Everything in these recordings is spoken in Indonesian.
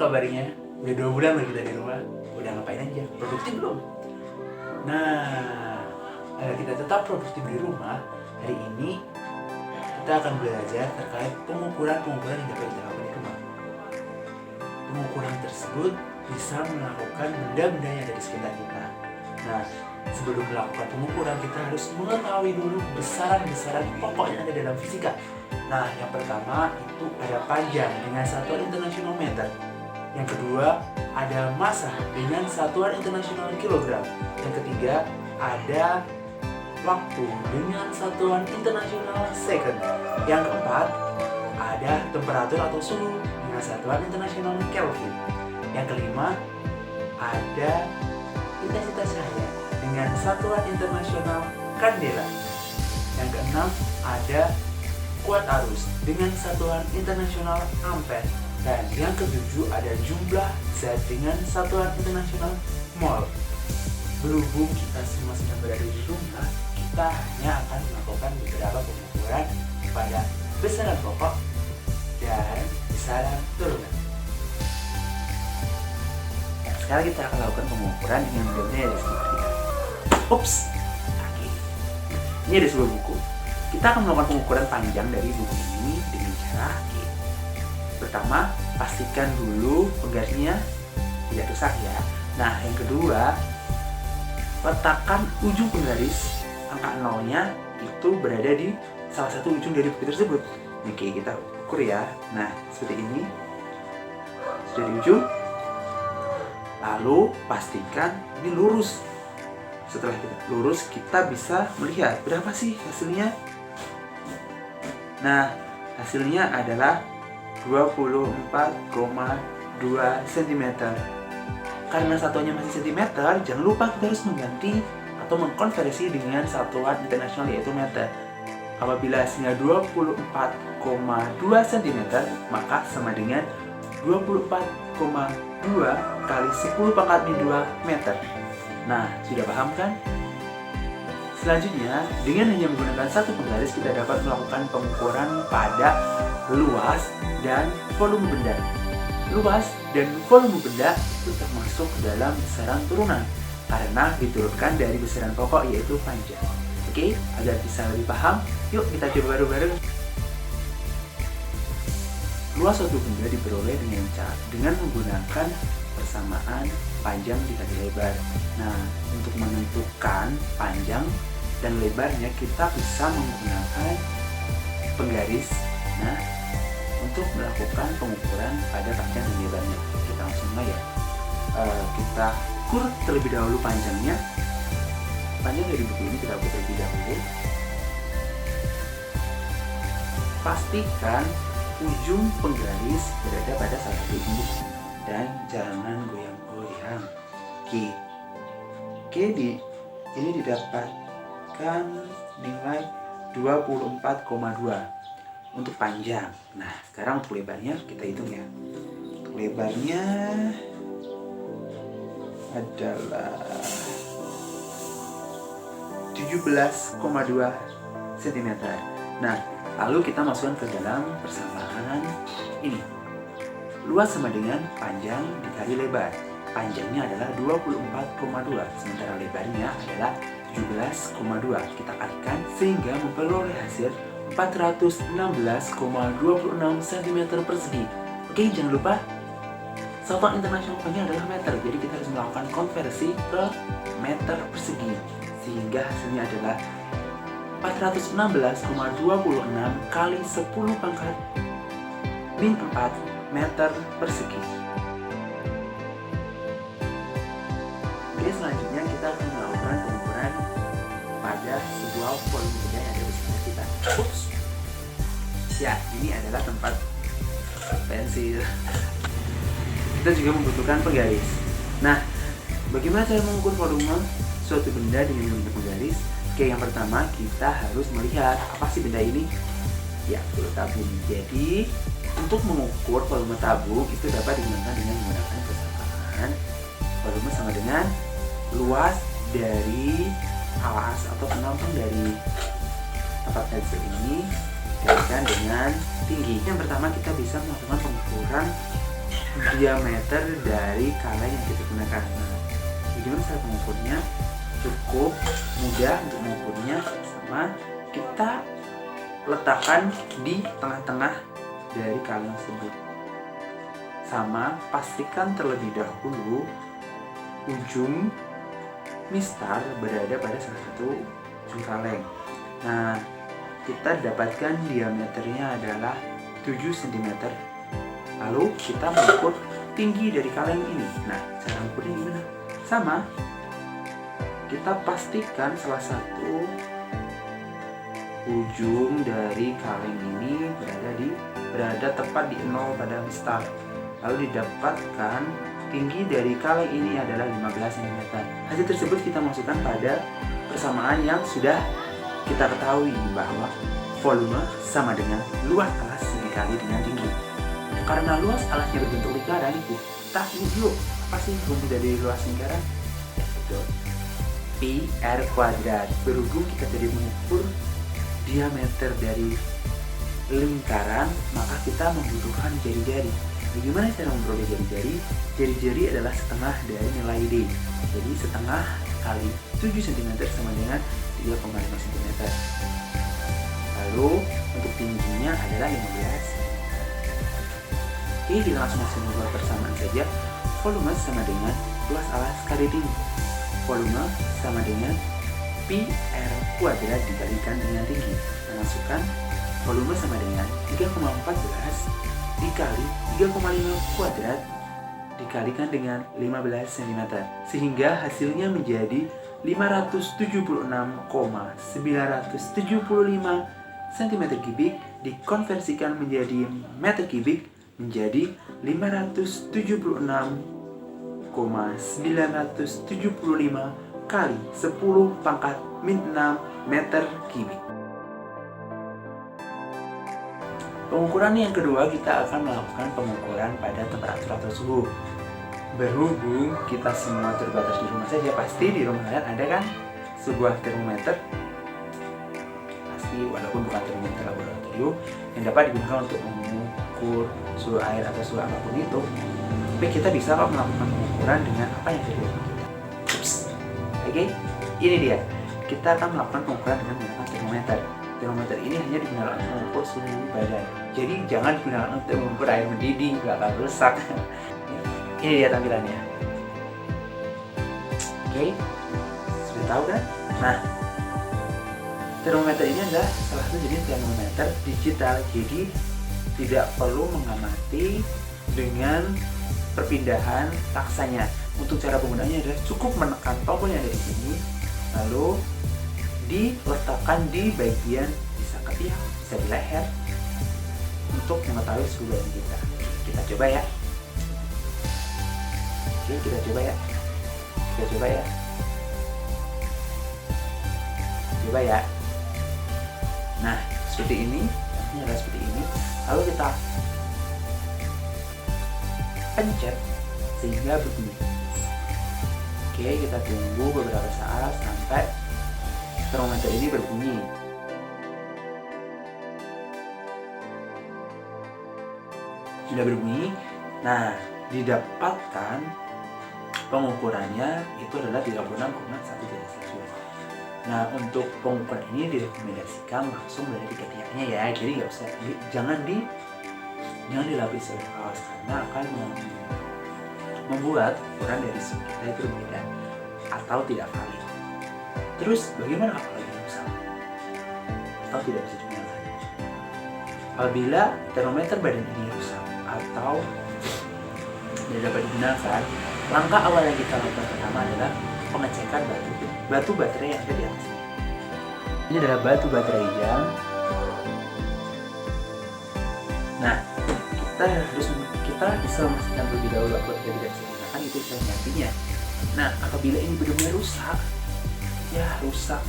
kabarnya? Udah 2 bulan loh kita di rumah. Udah ngapain aja? Produktif belum? Nah, agar kita tetap produktif di rumah, hari ini kita akan belajar terkait pengukuran yang dapat kita lakukan di rumah. Pengukuran tersebut bisa melakukan benda-benda yang ada di sekitar kita. Nah, sebelum melakukan pengukuran, kita harus mengetahui dulu besaran-besaran pokok yang ada dalam fisika. Nah, yang pertama itu ada panjang dengan satuan internasional meter. Yang kedua, ada massa dengan satuan internasional kilogram. Yang ketiga, ada waktu dengan satuan internasional second. Yang keempat, ada temperatur atau suhu dengan satuan internasional Kelvin. Yang kelima, ada intensitas cahaya dengan satuan internasional kandela. Yang keenam, ada kuat arus dengan satuan internasional ampere. Dan yang ketujuh, ada jumlah zat dengan satuan internasional mol. Berhubung kita semua sedang berada di rumah, kita hanya akan melakukan beberapa pengukuran pada besaran pokok dan besaran turunan. Nah, sekarang kita akan lakukan pengukuran dengan metode yang seperti ini. Ups, kaki. Ini ada sebuah buku. Kita akan melakukan pengukuran panjang dari buku ini dengan cara kaki. Pertama, pastikan dulu penggarisnya tidak rusak ya. Nah, yang kedua, letakkan ujung penggaris angka 0-nya itu berada di salah satu ujung dari buku tersebut. Oke, kita ukur ya. Nah, seperti ini. Sudah di ujung. Lalu pastikan ini lurus. Setelah kita lurus, kita bisa melihat berapa sih hasilnya. Nah, hasilnya adalah 24,2 cm. Karena satuannya masih cm, jangan lupa kita harus mengganti atau mengkonversi dengan satuan internasional yaitu meter. Apabila hasilnya 24,2 cm, maka sama dengan 24,2 kali 10 pangkat min 2 meter. Nah, sudah paham kan? Selanjutnya, dengan hanya menggunakan satu penggaris, kita dapat melakukan pengukuran pada luas dan volume benda. Luas dan volume benda itu termasuk dalam besaran turunan karena diturunkan dari besaran pokok yaitu panjang. Oke, agar bisa lebih paham, yuk kita coba bareng-bareng. Luas suatu benda diperoleh dengan menggunakan persamaan panjang dikali lebar. Nah, untuk menentukan panjang dan lebarnya kita bisa menggunakan penggaris. Nah, untuk melakukan pengukuran pada panjang dan lebarnya, kita langsung mulai ya. Kita ukur terlebih dahulu panjangnya. Panjang dari buku ini kita ukur terlebih dahulu. Pastikan ujung penggaris berada pada satu titik dan jangan goyang-goyang. Oke, ini didapatkan nilai 24,2 untuk panjang. Nah, sekarang untuk lebarnya kita hitung ya. Untuk lebarnya adalah 17,2 cm. Nah, lalu kita masukkan ke dalam persamaan ini. Luas sama dengan panjang dikali lebar. Panjangnya adalah 24,2, sementara lebarnya adalah 17,2. Kita kalikan sehingga memperoleh hasil 416,26 cm persegi. Oke, jangan lupa satuan internasional panjang adalah meter, jadi kita harus melakukan konversi ke meter persegi sehingga hasilnya adalah 416,26 kali 10 pangkat min 4 meter persegi. Oke, selanjutnya kita akan melakukan pengukuran pada sebuah volume benda yang ada di sekitar kita. Ups. Ya, ini adalah tempat pensil. Kita juga membutuhkan penggaris. Nah, bagaimana cara mengukur volume suatu benda dengan menggunakan penggaris? Oke, yang pertama kita harus melihat apa sih benda ini? Ya, betul, tabung. Jadi, untuk mengukur volume tabung itu dapat digunakan dengan menggunakan persamaan volume sama dengan luas dari alas atau penampung dari tempat pensil ini dikalikan dengan tinggi. Yang pertama kita bisa melakukan pengukuran diameter dari kaleng yang kita gunakan. Nah, bagaimana cara mengukurnya? Cukup mudah untuk mengukurnya, sama kita letakkan di tengah-tengah dari kaleng tersebut. Sama pastikan terlebih dahulu ujung mistar berada pada salah satu ujung kaleng. Nah, kita dapatkan diameternya adalah 7 cm. Lalu kita mengukur tinggi dari kaleng ini. Nah, cara mengukurnya gimana? Sama, kita pastikan salah satu ujung dari kaleng ini berada tepat di 0 pada mistar. Lalu didapatkan tinggi dari kaleng ini adalah 15 cm. Hasil tersebut kita masukkan pada persamaan yang sudah kita ketahui, bahwa volume sama dengan luas alas dikali dengan tinggi. Karena luas alasnya berbentuk lingkaran, kita ini dulu apa sih bentuk dari luas lingkaran? Yaitu pi r kuadrat. Berhubung kita tadi mengukur diameter dari lingkaran, maka kita membutuhkan jari-jari. Bagaimana cara memperoleh jari-jari? Jari-jari adalah setengah dari nilai D. Jadi setengah kali 7 cm sama dengan 3,5 cm. Lalu untuk tingginya adalah 15 cm. Oke, kita langsung membuat persamaan saja. Volume sama dengan luas alas kali tinggi. Volume sama dengan pi r kuadrat dikalikan dengan tinggi. Kita masukkan volume sama dengan 3,14 dikali 3,5 kuadrat dikalikan dengan 15 cm, sehingga hasilnya menjadi 576,975 cm3. Dikonversikan menjadi meter kubik menjadi 576,975 kali 10 pangkat min 6 meter kubik. Pengukuran yang kedua, kita akan melakukan pengukuran pada temperatur atau suhu. Berhubung kita semua terbatas di rumah saja, pasti di rumah kalian ada kan sebuah termometer, pasti walaupun bukan termometer laboratorium, yang dapat digunakan untuk mengukur suhu air atau suhu apapun itu. Tapi kita bisa kok melakukan pengukuran dengan apa yang ada di rumah kita. Oke, ini dia. Kita akan melakukan pengukuran dengan menggunakan termometer. Termometer ini hanya digunakan untuk mengukur suhu badan. Jadi jangan digunakan untuk mengukur air mendidih, nggak akan rusak. Ini dia tampilannya. Oke, sudah tahu kan? Nah, termometer ini adalah salah satu jenis termometer digital. Jadi tidak perlu mengamati dengan perpindahan taksanya. Untuk cara penggunaannya adalah cukup menekan tombol yang ada di sini, lalu diletakkan di bagian bisa ketiak, bisa di leher, untuk mengetahui suhu badan kita. Kita coba ya. Oke, kita coba ya. Coba ya. Nah, seperti ini. Ini adalah seperti ini. Lalu kita pencet sehingga berbunyi. Oke, kita tunggu beberapa saat sampai termometer ini berbunyi. Sudah berbunyi. Nah, didapatkan pengukurannya itu adalah 36,1 derajat Celcius. Nah, untuk pengukuran ini direkomendasikan langsung dari ketiaknya ya. Jadi nggak usah, jangan dilapis oleh kaos karena akan membuat ukuran dari suhu kita itu berbeda atau tidak valid. Terus bagaimana apabila rusak atau tidak bisa digunakan? Apabila termometer badan ini rusak atau tidak dapat digunakan, langkah awal yang kita lakukan pertama adalah pengecekan batu baterai yang ada di atasnya. Ini adalah batu baterai jam. Nah, kita bisa memastikan terlebih dahulu apabila tidak bisa digunakan, itu bisa menggantinya. Nah, apabila ini benar-benar rusak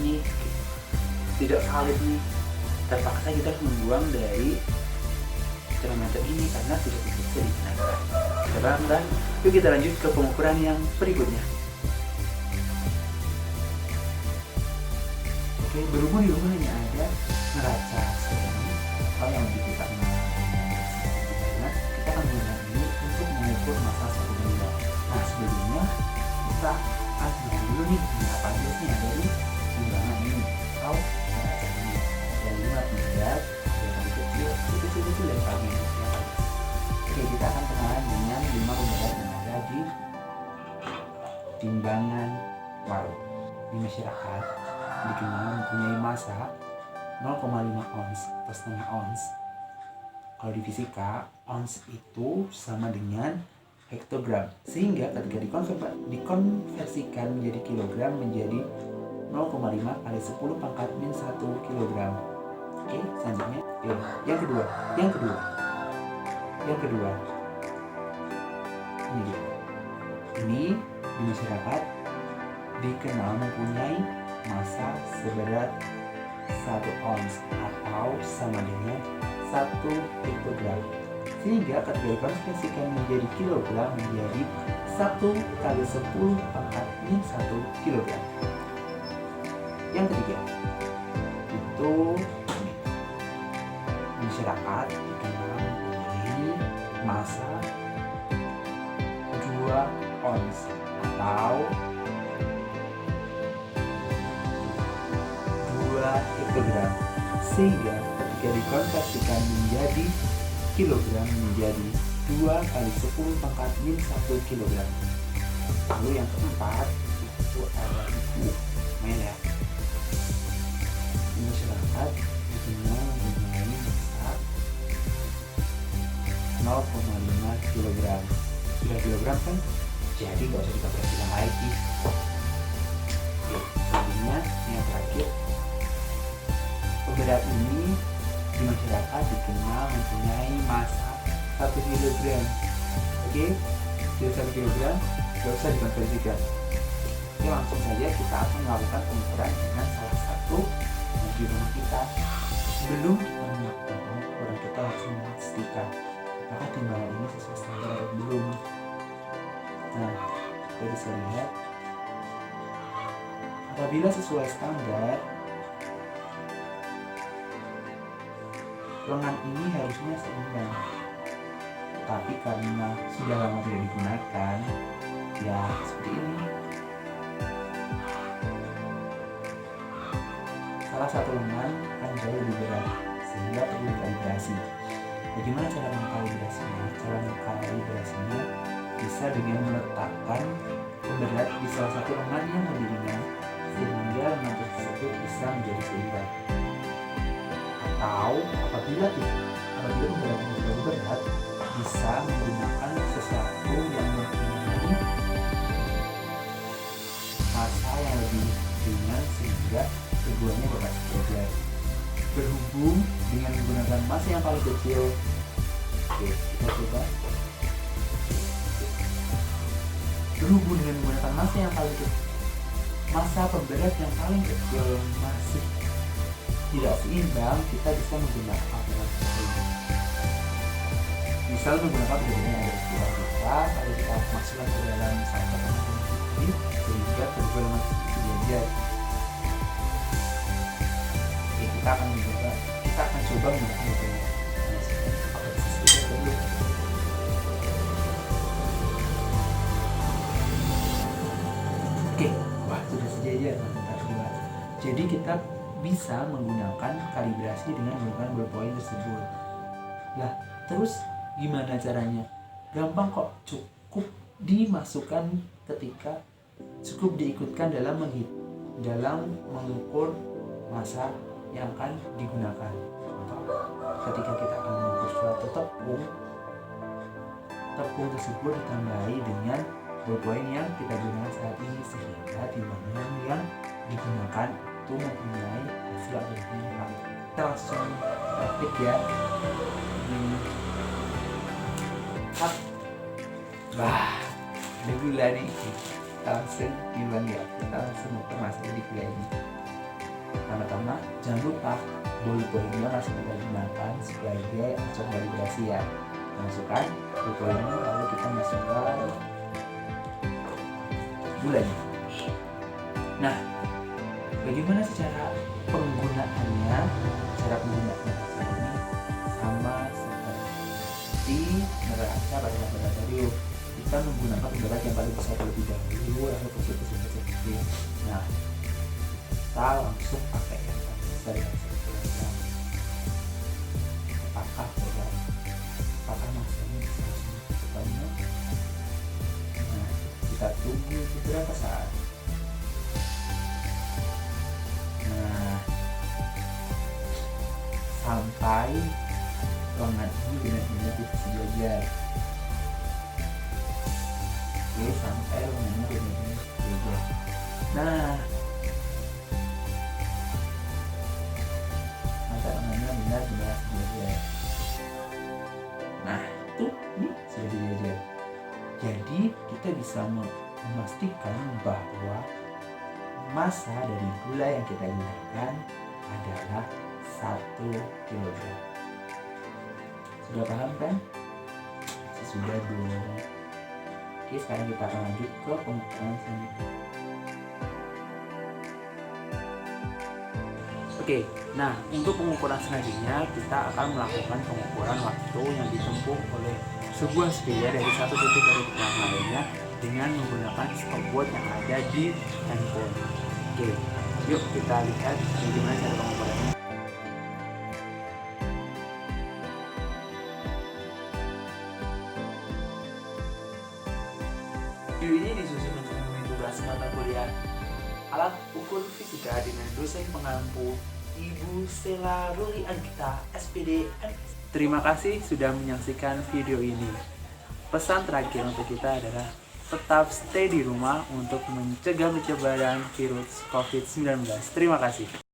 nih, tidak valid nih, terpaksa kita harus membuang dari termometer ini karena tidak bisa digunakan. Kita paham kan? Yuk kita lanjut ke pengukuran yang berikutnya. Oke, berhubung di rumah hanya ada neraca seperti ini, yang lebih kita akan menggunakan ini untuk mengukur menjadi timbangan waru. Di masyarakat dikenal mempunyai massa 0,5 ons atau setengah ons. Kalau di fisika, ons itu sama dengan hektogram, sehingga ketika dikonversikan menjadi kilogram menjadi 0,5 kali 10 pangkat min 1 kilogram. Oke, selanjutnya yang kedua ini di masyarakat dikenal mempunyai massa seberat 1 ons atau sama dengan 1 hektogram, sehingga ketika dikonversikan menjadi kilogram menjadi 1 kali 10 pangkat min 1 kilogram. Yang ketiga itu masyarakat dikenal mempunyai massa 2 ons atau 2 hektogram, sehingga ketika dikonversikan menjadi kilogram menjadi 2 kali 10 pangkat min 1 kilogram. Lalu yang keempat itu ada main ya. Di masyarakat dikenal mempunyai massa 0,5 kilogram. Sudah kilogram kan? Jadi nggak usah dikonversikan lagi. Oke, selanjutnya yang terakhir, berat ini di masyarakat dikenal mempunyai massa 1 kilogram. Oke, jadi 1 kilogram nggak usah dikonversikan. Oke, langsung saja kita akan melakukan pengukuran dengan salah satu di rumah kita. Sebelum kita melakukan pengukuran, kita harus memastikan apakah timbangan ini sesuai standar atau belum. Nah, kita bisa lihat apabila sesuai standar, lengan ini harusnya seimbang. Tapi karena sudah lama tidak digunakan, ya seperti ini. Salah satu lengan akan jauh lebih berat, sehingga perlu kalibrasi. Bagaimana cara mengkalibrasinya? Cara mengkalibrasinya bisa dengan meletakkan pemberat di salah satu lengan yang lebih ringan, sehingga lengan tersebut bisa menjadi seimbang. Atau apabila pemberat terlalu berat, bisa menggunakan sesuatu yang mempunyai massa yang lebih ringan sehingga keduanya dapat sejajar. Berhubung dengan menggunakan massa yang paling kecil, oke, kita coba. Berhubung dengan menggunakan massa yang paling kecil, massa pemberat yang paling kecil masih tidak seimbang, kita bisa menggunakan alternatif lain. Misal menggunakan bedanya ada dua kita, kalau kita masukkan ke dalam satu ini, sehingga kedua elemen sejajar. Oke, kita akan coba menggunakan bedanya. Apakah bisa sejajar dulu? Oke, wah sudah sejajar, mantap. Jadi kita bisa menggunakan kalibrasi dengan menggunakan ballpoint tersebut. Nah, terus gimana caranya? Gampang kok, cukup diikutkan dalam mengukur massa yang akan digunakan. Contoh, ketika kita akan mengukur suatu tepung tersebut ditambahi dengan ballpoint yang kita gunakan saat ini, sehingga timbangan yang digunakan itu mempunyai hasil yang sama. Kita langsung praktik ya. Wah, ada gula nih. Kita langsung timbang ya. Kita langsung masuk di gula ini. Pertama-tama jangan lupa ballpointnya masih kita gunakan sebagai alat kalibrasi ya. Masukkan ballpointnya, lalu kita masukkan gulanya. Nah, bagaimana cara penggunaannya? Cara penggunaannya ini sama seperti neraca pada laboratorium. Kita menggunakan pemberat yang paling besar terlebih dahulu, lalu kecil. Nah, kita langsung pakai yang paling besar yang sekitar. Apakah maksudnya bisa langsung banyak? berapa saat. Nah, sampai ruangan ini benar-benar bisa sejajar. Oke, sampai ruangan ini benar-benar sejajar. Nah, mata ruangannya benar-benar sejajar. Nah, itu ini sudah sejajar. Jadi kita bisa memastikan bahwa massa dari gula yang kita gunakan adalah 1 kg. Sudah paham kan? Sudah dong. Oke, sekarang kita akan lanjut ke pengukuran selanjutnya. Oke, nah untuk pengukuran selanjutnya kita akan melakukan pengukuran waktu yang ditempuh oleh sebuah sepeda dari satu titik ke titik yang lainnya dengan menggunakan stopwatch yang ada di handphone. Oke, yuk kita lihat bagaimana cara pengukurannya. Video ini disusun untuk memenuhi tugas mata kuliah alat ukur fisika dengan dosen pengampu Ibu Sela Ruli Anggita, SPD. Terima kasih sudah menyaksikan video ini. Pesan terakhir untuk kita adalah tetap stay di rumah untuk mencegah penyebaran virus COVID-19. Terima kasih.